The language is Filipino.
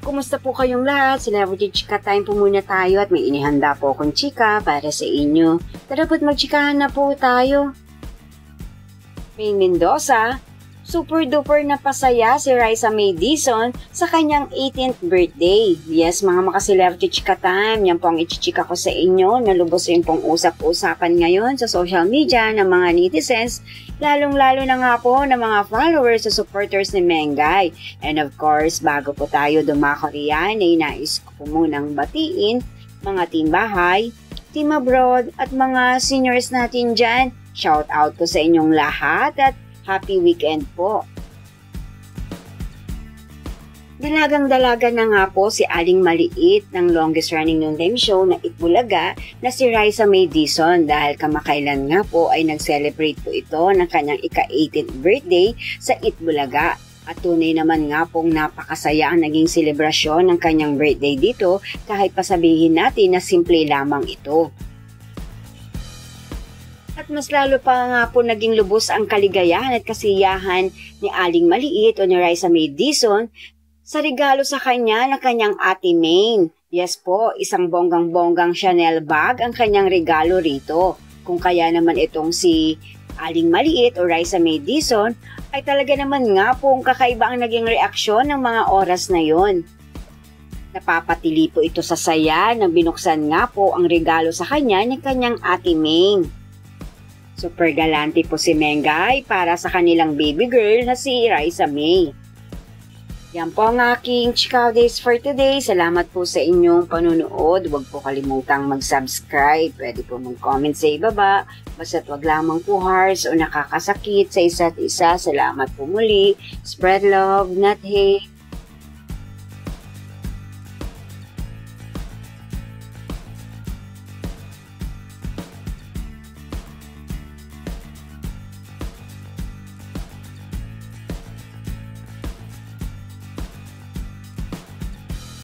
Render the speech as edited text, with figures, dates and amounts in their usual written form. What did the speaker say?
kumusta po kayong lahat? Celebrity Chika Time po muna tayo at may inihanda po akong chika para sa inyo. Tara po't magchikahan na po tayo. May Mendoza, super duper na pasaya si Raisa May Dizon sa kanyang 18th birthday. Yes, mga maka-Celebrity Chika Time, yan po ang ichichika ko sa inyo. Nalubos rin pong usap-usapan ngayon sa social media ng mga netizens, lalong-lalo na nga po ng mga followers sa supporters ni Mengay. And of course, bago po tayo dumako riyan, ay nais ko po munang batiin mga team bahay, team abroad at mga seniors natin dyan. Shout out po sa inyong lahat at happy weekend po. Dalagang-dalaga na nga po si Aling Maliit ng longest running noontime show na Itbulaga na si Raisa May Dizon dahil kamakailan nga po ay nag-celebrate po ito ng kanyang ika-18th birthday sa Itbulaga. At tunay naman nga pong napakasaya ang naging selebrasyon ng kanyang birthday dito kahit pasabihin natin na simple lamang ito. At mas lalo pa nga po naging lubos ang kaligayahan at kasiyahan ni Aling Maliit o ni Raisa May Dizon sa regalo sa kanya ng kanyang ate Maine. Yes po, isang bonggang-bonggang Chanel bag ang kanyang regalo rito. Kung kaya naman itong si Aling Maliit o Raisa May Dizon ay talaga naman nga pong kakaiba ang naging reaksyon ng mga oras na yon. Napapatili po ito sa saya nang binuksan nga po ang regalo sa kanya ng kanyang ate Maine. Super galante po si Mengay para sa kanilang baby girl na si Raisa May. Yan po ang aking Chika Days for today. Salamat po sa inyong panunood. Huwag po kalimutang mag-subscribe. Pwede po mag-comment sa ibaba. Basta't wag lamang po harsh o nakakasakit sa isa't isa. Salamat po muli. Spread love, not hate.